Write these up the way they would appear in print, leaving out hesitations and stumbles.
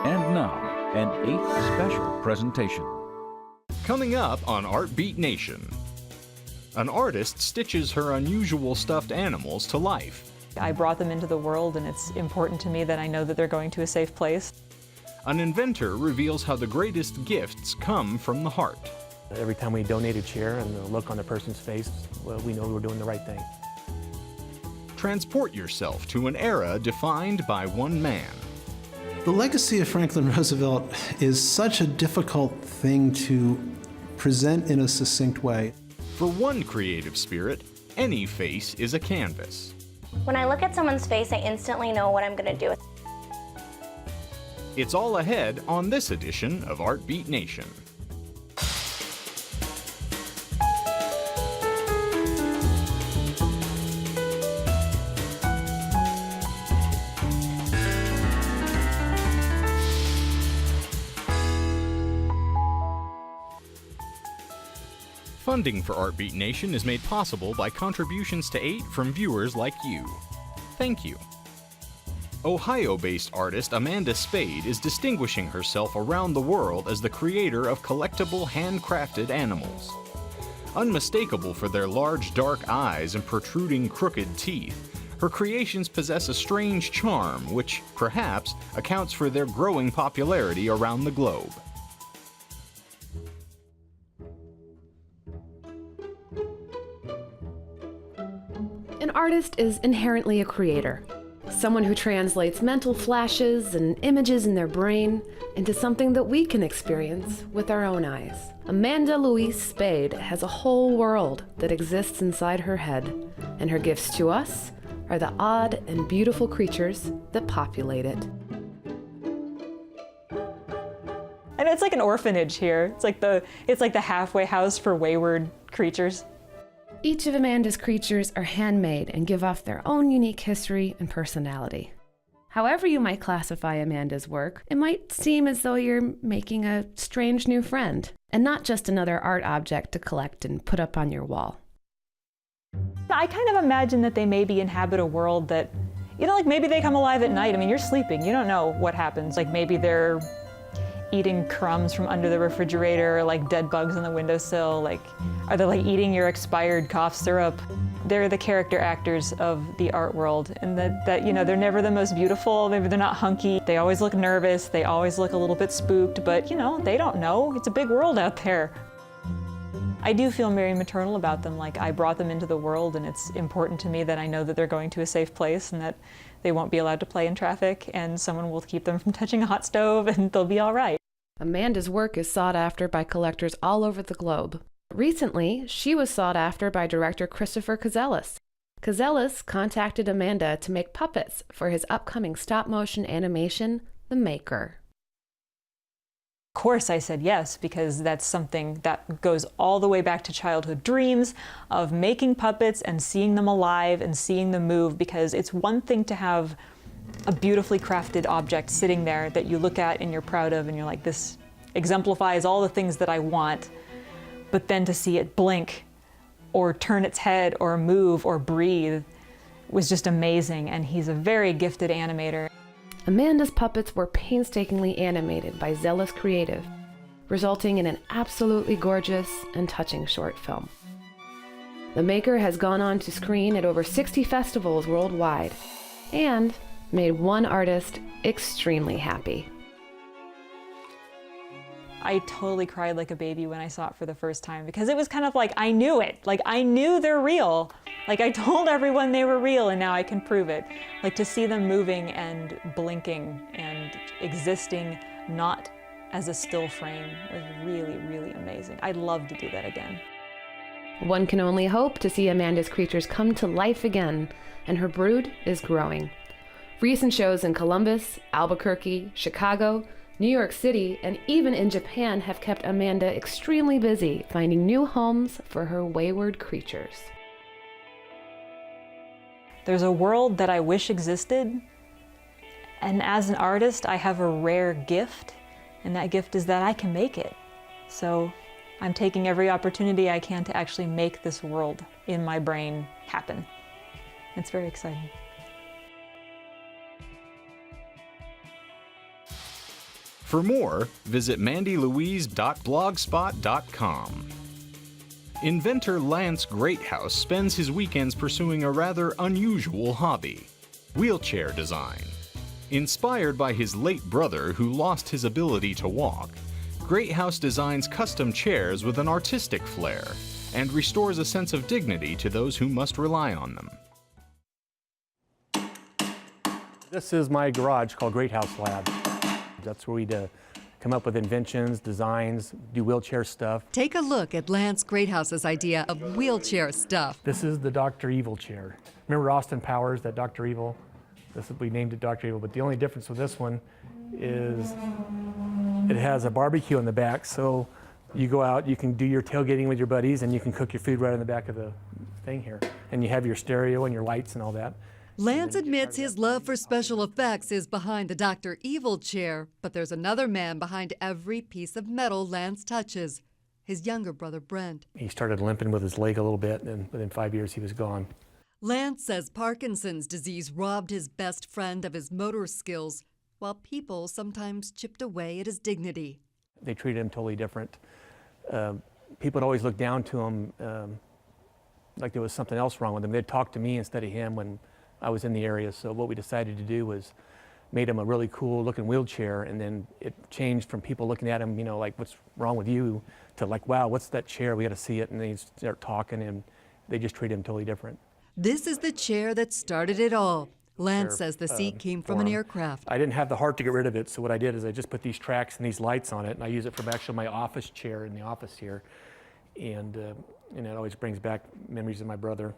And now, an 8th special presentation. Coming up on Art Beat Nation. An artist stitches her unusual stuffed animals to life. I brought them into the world, and it's important to me that I know that they're going to a safe place. An inventor reveals how the greatest gifts come from the heart. Every time we donate a chair and the look on the person's face, well, we know we're doing the right thing. Transport yourself to an era defined by one man. The legacy of Franklin Roosevelt is such a difficult thing to present in a succinct way. For one creative spirit, any face is a canvas. When I look at someone's face, I instantly know what I'm going to do. It's all ahead on this edition of Art Beat Nation. Funding for Art Beat Nation is made possible by contributions to 8 from viewers like you. Thank you. Ohio-based artist Amanda Spade is distinguishing herself around the world as the creator of collectible handcrafted animals. Unmistakable for their large dark eyes and protruding crooked teeth, her creations possess a strange charm which, perhaps, accounts for their growing popularity around the globe. An artist is inherently a creator, someone who translates mental flashes and images in their brain into something that we can experience with our own eyes. Amanda Louise Spade has a whole world that exists inside her head, and her gifts to us are the odd and beautiful creatures that populate it. And it's like an orphanage here. It's like the halfway house for wayward creatures. Each of Amanda's creatures are handmade and give off their own unique history and personality. However you might classify Amanda's work, it might seem as though you're making a strange new friend, and not just another art object to collect and put up on your wall. I kind of imagine that they maybe inhabit a world that, like maybe they come alive at night. I mean, you're sleeping, you don't know what happens. Like maybe they're eating crumbs from under the refrigerator, like dead bugs on the windowsill, like are they like eating your expired cough syrup? They're the character actors of the art world, and that they're never the most beautiful, maybe they're not hunky, they always look nervous, they always look a little bit spooked, but they don't know, it's a big world out there. I do feel very maternal about them, like I brought them into the world, and it's important to me that I know that they're going to a safe place and that they won't be allowed to play in traffic, and someone will keep them from touching a hot stove, and they'll be all right. Amanda's work is sought after by collectors all over the globe. Recently, she was sought after by director Christopher Kozelis. Kozelis contacted Amanda to make puppets for his upcoming stop-motion animation, The Maker. Of course I said yes, because that's something that goes all the way back to childhood dreams of making puppets and seeing them alive and seeing them move, because it's one thing to have a beautifully crafted object sitting there that you look at and you're proud of and you're like, this exemplifies all the things that I want, but then to see it blink or turn its head or move or breathe was just amazing, and he's a very gifted animator. Amanda's puppets were painstakingly animated by Zealous Creative, resulting in an absolutely gorgeous and touching short film. The Maker has gone on to screen at over 60 festivals worldwide and made one artist extremely happy. I totally cried like a baby when I saw it for the first time, because it was kind of like I knew it. Like I knew they're real. Like I told everyone they were real, and now I can prove it. Like to see them moving and blinking and existing not as a still frame was really, really amazing. I'd love to do that again. One can only hope to see Amanda's creatures come to life again, and her brood is growing. Recent shows in Columbus, Albuquerque, Chicago, New York City, and even in Japan have kept Amanda extremely busy finding new homes for her wayward creatures. There's a world that I wish existed, and as an artist, I have a rare gift, and that gift is that I can make it. So I'm taking every opportunity I can to actually make this world in my brain happen. It's very exciting. For more, visit mandylouise.blogspot.com. Inventor Lance Greathouse spends his weekends pursuing a rather unusual hobby: wheelchair design. Inspired by his late brother who lost his ability to walk, Greathouse designs custom chairs with an artistic flair and restores a sense of dignity to those who must rely on them. This is my garage called Greathouse Lab. That's where we come up with inventions, designs, do wheelchair stuff. Take a look at Lance Greathouse's idea of wheelchair stuff. This is the Dr. Evil chair. Remember Austin Powers, that Dr. Evil? We named it Dr. Evil, but the only difference with this one is it has a barbecue in the back, so you go out, you can do your tailgating with your buddies, and you can cook your food right in the back of the thing here. And you have your stereo and your lights and all that. Lance admits his love for special effects is behind the Dr. Evil chair, but there's another man behind every piece of metal Lance touches, his younger brother Brent. He started limping with his leg a little bit, and within 5 years he was gone. Lance says Parkinson's disease robbed his best friend of his motor skills, while people sometimes chipped away at his dignity. They treated him totally different. People would always look down to him like there was something else wrong with him. They'd talk to me instead of him when I was in the area. So what we decided to do was made him a really cool looking wheelchair, and then it changed from people looking at him, like, what's wrong with you, to like, wow, what's that chair? We got to see it. And they start talking, and they just treat him totally different. This is the chair that started it all. Lance says the seat came from an aircraft. I didn't have the heart to get rid of it, so what I did is I just put these tracks and these lights on it, and I use it for actually my office chair in the office here. And it always brings back memories of my brother.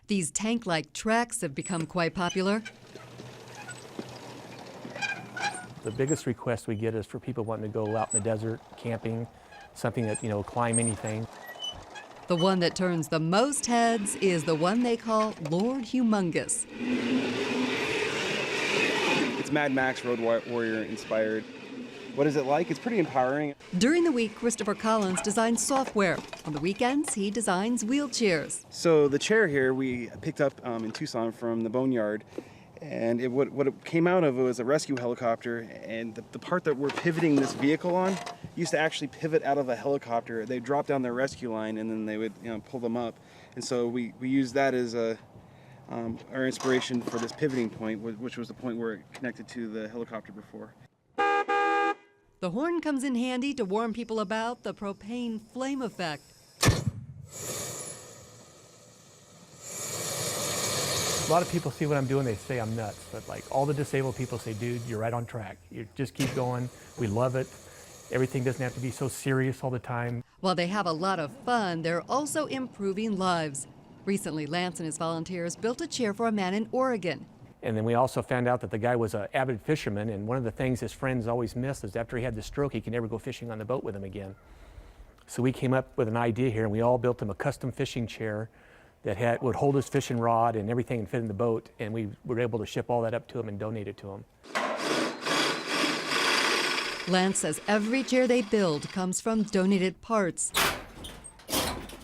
These tank-like tracks have become quite popular. The biggest request we get is for people wanting to go out in the desert, camping, something that, climb anything. The one that turns the most heads is the one they call Lord Humongous. It's Mad Max Road Warrior inspired. What is it like? It's pretty empowering. During the week, Christopher Collins designs software. On the weekends, he designs wheelchairs. So the chair here we picked up in Tucson from the Boneyard, and what it came out of was a rescue helicopter, and the part that we're pivoting this vehicle on used to actually pivot out of a helicopter. They drop down their rescue line, and then they would pull them up. And so we used that as our inspiration for this pivoting point, which was the point where it connected to the helicopter before. The horn comes in handy to warn people about the propane flame effect. A lot of people see what I'm doing, they say I'm nuts, but like all the disabled people say, dude, you're right on track. You just keep going. We love it. Everything doesn't have to be so serious all the time. While they have a lot of fun, they're also improving lives. Recently, Lance and his volunteers built a chair for a man in Oregon. And then we also found out that the guy was an avid fisherman, and one of the things his friends always miss is after he had the stroke, he could never go fishing on the boat with him again. So we came up with an idea here, and we all built him a custom fishing chair that would hold his fishing rod and everything and fit in the boat, and we were able to ship all that up to him and donate it to him. Lance says every chair they build comes from donated parts.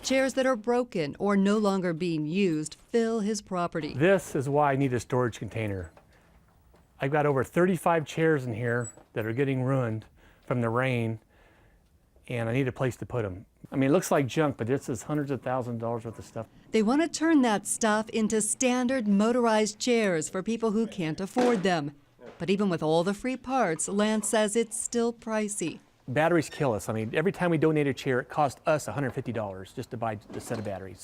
Chairs that are broken or no longer being used fill his property. This is why I need a storage container. I've got over 35 chairs in here that are getting ruined from the rain, and I need a place to put them. I mean, it looks like junk, but this is hundreds of thousands of dollars worth of stuff. They want to turn that stuff into standard motorized chairs for people who can't afford them. But even with all the free parts, Lance says it's still pricey. Batteries kill us. I mean, every time we donate a chair, it cost us $150 just to buy the set of batteries.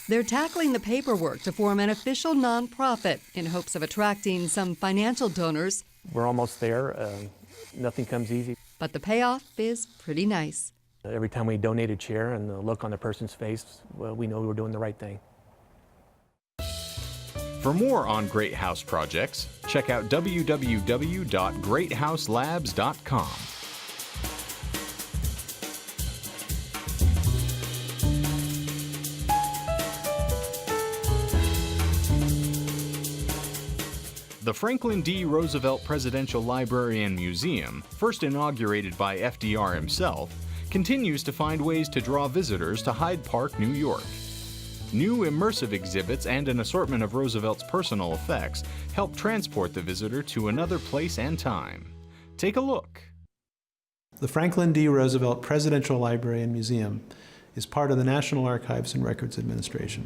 They're tackling the paperwork to form an official nonprofit in hopes of attracting some financial donors. We're almost there. Nothing comes easy. But the payoff is pretty nice. Every time we donate a chair and the look on the person's face, well, we know we're doing the right thing. For more on Greathouse projects, check out www.greathouselabs.com. The Franklin D. Roosevelt Presidential Library and Museum, first inaugurated by FDR himself, continues to find ways to draw visitors to Hyde Park, New York. New immersive exhibits and an assortment of Roosevelt's personal effects help transport the visitor to another place and time. Take a look. The Franklin D. Roosevelt Presidential Library and Museum is part of the National Archives and Records Administration.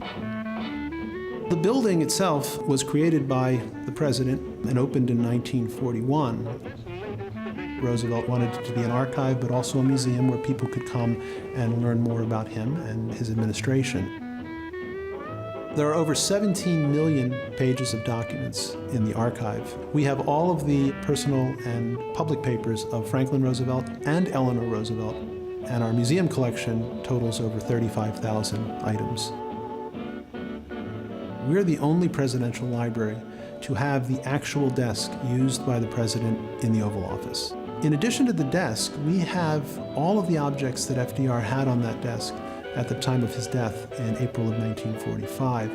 The building itself was created by the president and opened in 1941. Roosevelt wanted it to be an archive, but also a museum where people could come and learn more about him and his administration. There are over 17 million pages of documents in the archive. We have all of the personal and public papers of Franklin Roosevelt and Eleanor Roosevelt, and our museum collection totals over 35,000 items. We're the only presidential library to have the actual desk used by the president in the Oval Office. In addition to the desk, we have all of the objects that FDR had on that desk at the time of his death in April of 1945.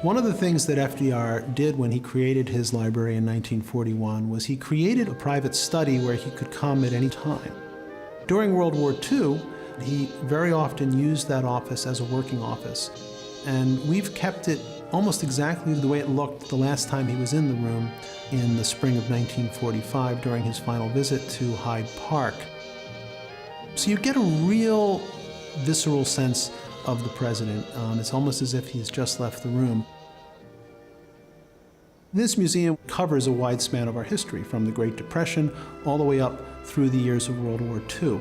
One of the things that FDR did when he created his library in 1941 was he created a private study where he could come at any time. During World War II, he very often used that office as a working office, and we've kept it almost exactly the way it looked the last time he was in the room in the spring of 1945 during his final visit to Hyde Park. So you get a real visceral sense of the president. It's almost as if he's just left the room. This museum covers a wide span of our history, from the Great Depression all the way up through the years of World War II.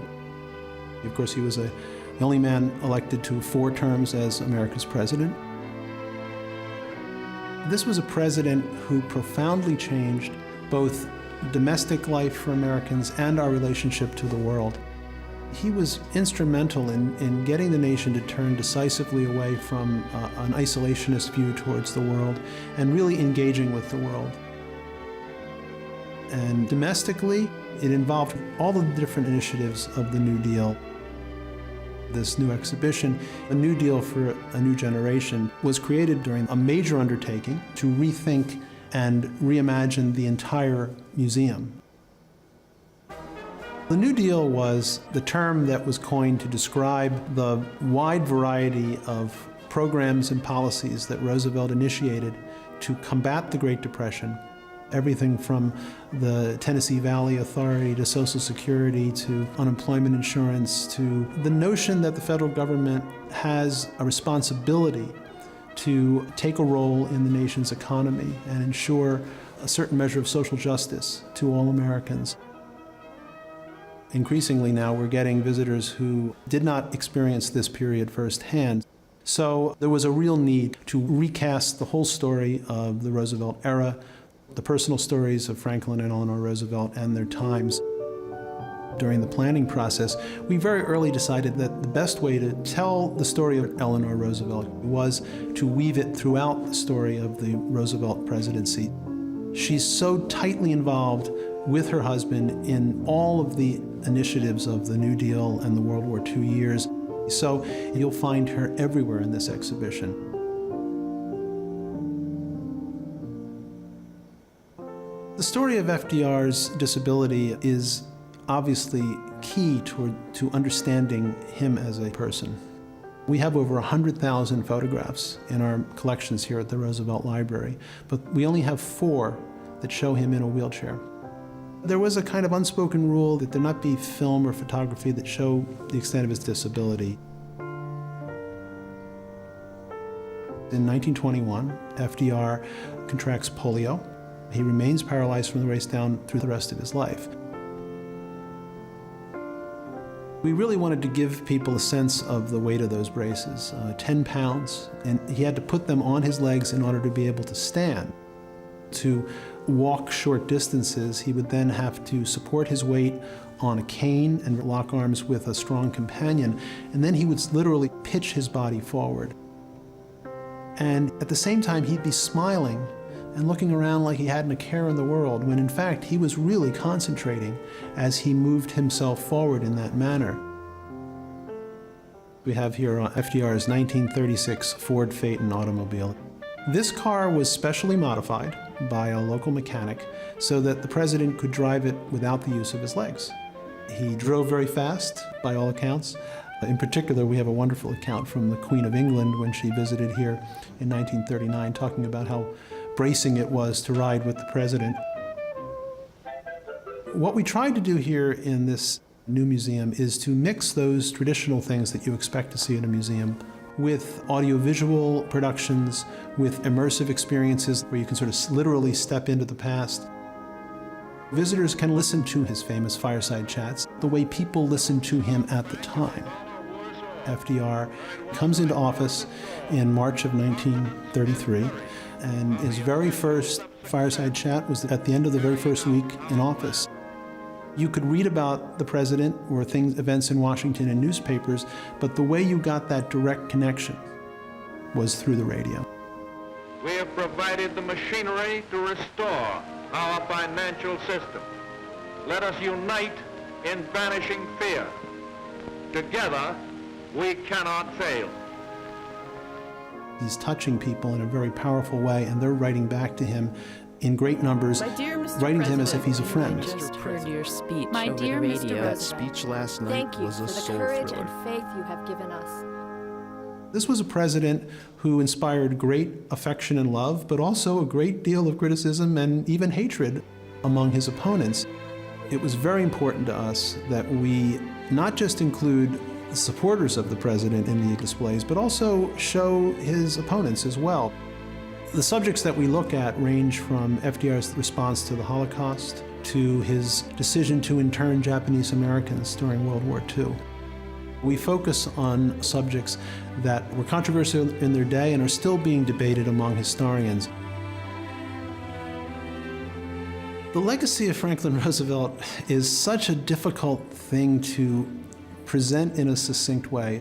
Of course, he was the only man elected to 4 terms as America's president. This was a president who profoundly changed both domestic life for Americans and our relationship to the world. He was instrumental in getting the nation to turn decisively away from an isolationist view towards the world and really engaging with the world. And domestically, it involved all of the different initiatives of the New Deal. This new exhibition, A New Deal for a New Generation, was created during a major undertaking to rethink and reimagine the entire museum. The New Deal was the term that was coined to describe the wide variety of programs and policies that Roosevelt initiated to combat the Great Depression. Everything from the Tennessee Valley Authority to Social Security to unemployment insurance to the notion that the federal government has a responsibility to take a role in the nation's economy and ensure a certain measure of social justice to all Americans. Increasingly now, we're getting visitors who did not experience this period firsthand. So there was a real need to recast the whole story of the Roosevelt era, the personal stories of Franklin and Eleanor Roosevelt and their times. During the planning process, we very early decided that the best way to tell the story of Eleanor Roosevelt was to weave it throughout the story of the Roosevelt presidency. She's so tightly involved with her husband in all of the initiatives of the New Deal and the World War II years. So you'll find her everywhere in this exhibition. The story of FDR's disability is obviously key to understanding him as a person. We have over 100,000 photographs in our collections here at the Roosevelt Library, but we only have 4 that show him in a wheelchair. There was a kind of unspoken rule that there not be film or photography that show the extent of his disability. In 1921, FDR contracts polio. He remains paralyzed from the waist down through the rest of his life. We really wanted to give people a sense of the weight of those braces, 10 pounds, and he had to put them on his legs in order to be able to stand. To walk short distances, he would then have to support his weight on a cane and lock arms with a strong companion, and then he would literally pitch his body forward. And at the same time, he'd be smiling and looking around like he hadn't a care in the world, when in fact he was really concentrating as he moved himself forward in that manner. We have here FDR's 1936 Ford Phaeton automobile. This car was specially modified by a local mechanic so that the president could drive it without the use of his legs. He drove very fast, by all accounts, In particular, we have a wonderful account from the Queen of England when she visited here in 1939, talking about how bracing it was to ride with the president. What we tried to do here in this new museum is to mix those traditional things that you expect to see in a museum with audiovisual productions, with immersive experiences where you can sort of literally step into the past. Visitors can listen to his famous fireside chats the way people listened to him at the time. FDR comes into office in March of 1933, and his very first fireside chat was at the end of the very first week in office. You could read about the president or events in Washington in newspapers, but the way you got that direct connection was through the radio. We have provided the machinery to restore our financial system. Let us unite in banishing fear. Together, we cannot fail. He's touching people in a very powerful way, and they're writing back to him in great numbers, writing to him as if he's a friend. Just heard your speech My over dear the Mr. radio. President, Speech last night thank you was for a the soul courage thriller. and faith you have given us. This was a president who inspired great affection and love, but also a great deal of criticism and even hatred among his opponents. It was very important to us that we not just include the supporters of the president in the displays, but also show his opponents as well. The subjects that we look at range from FDR's response to the Holocaust to his decision to intern Japanese Americans during World War II. We focus on subjects that were controversial in their day and are still being debated among historians. The legacy of Franklin Roosevelt is such a difficult thing to present in a succinct way.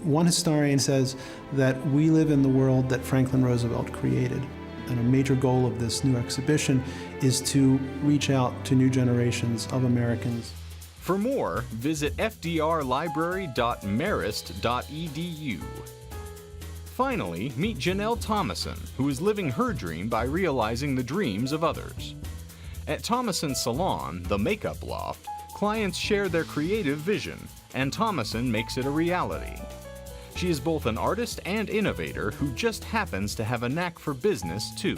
One historian says that we live in the world that Franklin Roosevelt created. And a major goal of this new exhibition is to reach out to new generations of Americans. For more, visit fdrlibrary.marist.edu. Finally, meet Janelle Thomason, who is living her dream by realizing the dreams of others. At Thomason's salon, The Makeup Loft, clients share their creative vision, and Thomason makes it a reality. She is both an artist and innovator who just happens to have a knack for business, too.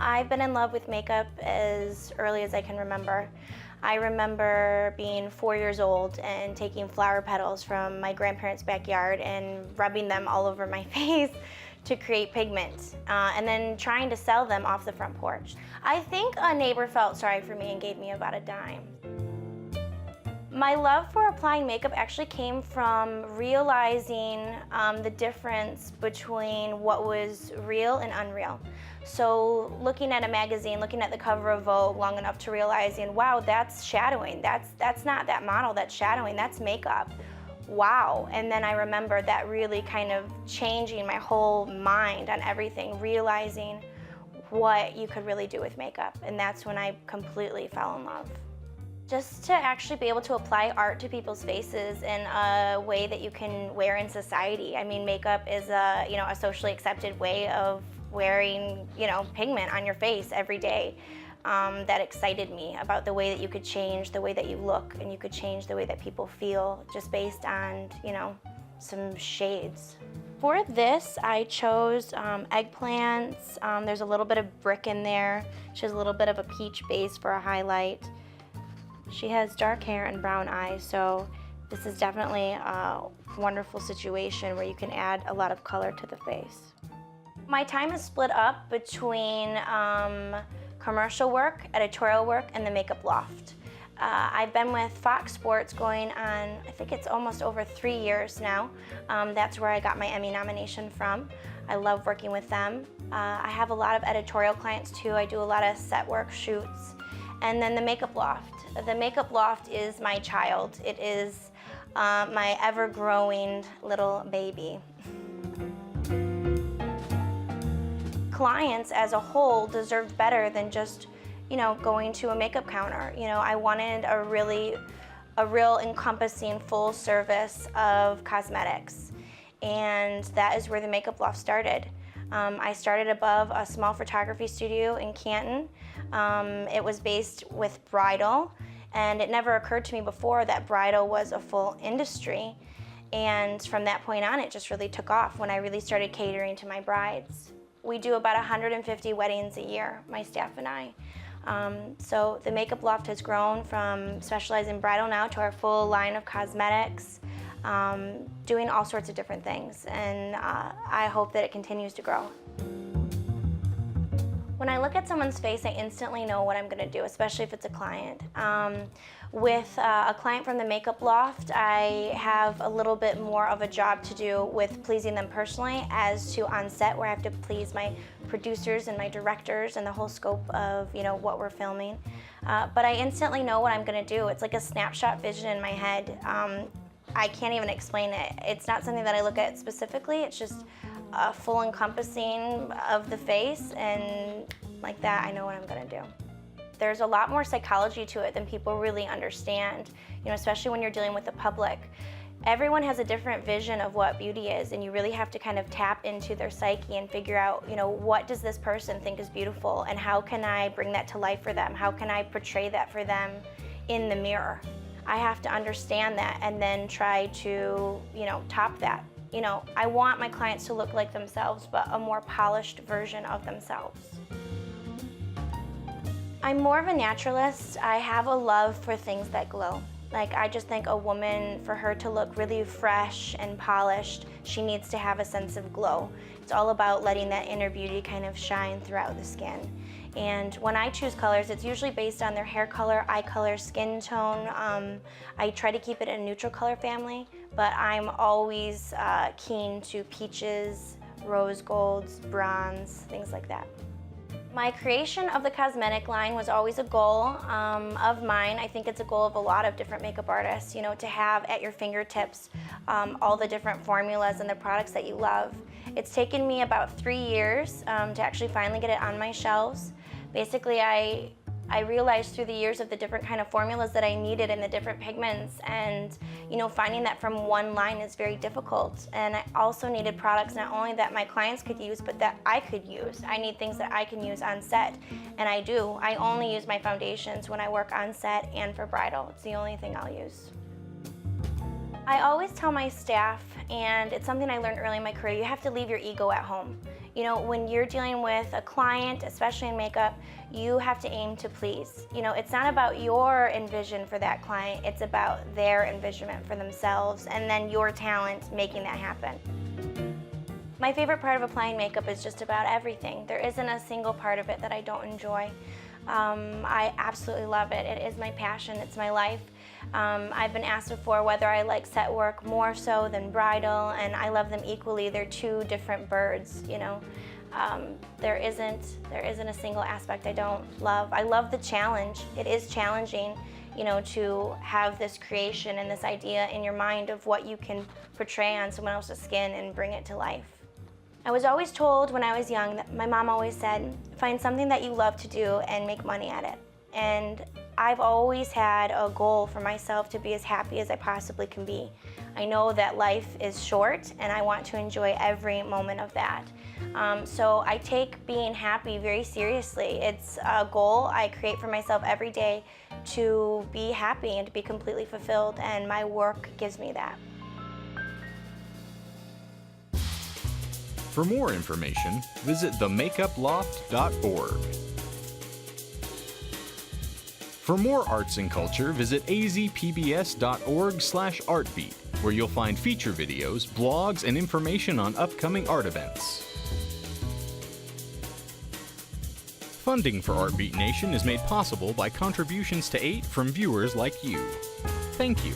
I've been in love with makeup as early as I can remember. I remember being 4 years old and taking flower petals from my grandparents' backyard and rubbing them all over my face to create pigment, and then trying to sell them off the front porch. I think a neighbor felt sorry for me and gave me about a dime. My love for applying makeup actually came from realizing the difference between what was real and unreal. So looking at a magazine, looking at the cover of Vogue long enough to realizing, wow, that's shadowing. That's not that model, that's shadowing, that's makeup. Wow. And then I remember that really kind of changing my whole mind on everything, realizing what you could really do with makeup. And that's when I completely fell in love. Just to actually be able to apply art to people's faces in a way that you can wear in society. I mean, makeup is a socially accepted way of wearing, pigment on your face every day. That excited me about the way that you could change the way that you look, and you could change the way that people feel just based on, some shades. For this, I chose eggplants. There's a little bit of brick in there. She has a little bit of a peach base for a highlight. She has dark hair and brown eyes, so this is definitely a wonderful situation where you can add a lot of color to the face. My time is split up between commercial work, editorial work, and the Makeup Loft. I've been with Fox Sports going on, I think it's almost over 3 years now. That's where I got my Emmy nomination from. I love working with them. I have a lot of editorial clients too. I do a lot of set work, shoots. And then the Makeup Loft. The Makeup Loft is my child. It is my ever-growing little baby. Clients as a whole deserved better than just, going to a makeup counter. I wanted a real encompassing full service of cosmetics. And that is where the Makeup Loft started. I started above a small photography studio in Canton. It was based with bridal, and it never occurred to me before that bridal was a full industry. And from that point on, it just really took off when I really started catering to my brides. We do about 150 weddings a year, my staff and I. So the Makeup Loft has grown from specializing in bridal now to our full line of cosmetics, doing all sorts of different things, and I hope that it continues to grow. When I look at someone's face, I instantly know what I'm going to do, especially if it's a client. With a client from the Makeup Loft, I have a little bit more of a job to do with pleasing them personally as to on set, where I have to please my producers and my directors and the whole scope of what we're filming. But I instantly know what I'm going to do. It's like a snapshot vision in my head. I can't even explain it. It's not something that I look at specifically. It's just a full encompassing of the face, and like that, I know what I'm going to do. There's a lot more psychology to it than people really understand, especially when you're dealing with the public. Everyone has a different vision of what beauty is, and you really have to kind of tap into their psyche and figure out, what does this person think is beautiful, and how can I bring that to life for them? How can I portray that for them in the mirror? I have to understand that and then try to, top that. I want my clients to look like themselves, but a more polished version of themselves. I'm more of a naturalist. I have a love for things that glow. I just think a woman, for her to look really fresh and polished, she needs to have a sense of glow. It's all about letting that inner beauty kind of shine throughout the skin. And when I choose colors, it's usually based on their hair color, eye color, skin tone. I try to keep it in a neutral color family, but I'm always keen to peaches, rose golds, bronze, things like that. My creation of the cosmetic line was always a goal of mine. I think it's a goal of a lot of different makeup artists, to have at your fingertips all the different formulas and the products that you love. It's taken me about 3 years to actually finally get it on my shelves. Basically, I realized through the years of the different kind of formulas that I needed and the different pigments, and finding that from one line is very difficult. And I also needed products not only that my clients could use, but that I could use. I need things that I can use on set, and I do. I only use my foundations when I work on set and for bridal. It's the only thing I'll use. I always tell my staff, and it's something I learned early in my career, you have to leave your ego at home. When you're dealing with a client, especially in makeup, you have to aim to please. It's not about your envision for that client, it's about their envisionment for themselves, and then your talent making that happen. My favorite part of applying makeup is just about everything. There isn't a single part of it that I don't enjoy. I absolutely love it. It is my passion, it's my life. I've been asked before whether I like set work more so than bridal, and I love them equally. They're two different birds, There isn't a single aspect I don't love. I love the challenge. It is challenging, to have this creation and this idea in your mind of what you can portray on someone else's skin and bring it to life. I was always told when I was young that my mom always said, find something that you love to do and make money at it. And I've always had a goal for myself to be as happy as I possibly can be. I know that life is short and I want to enjoy every moment of that. So I take being happy very seriously. It's a goal I create for myself every day to be happy and to be completely fulfilled, and my work gives me that. For more information, visit themakeuploft.org. For more arts and culture, visit azpbs.org/artbeat, where you'll find feature videos, blogs, and information on upcoming art events. Funding for Artbeat Nation is made possible by contributions to 8 from viewers like you. Thank you.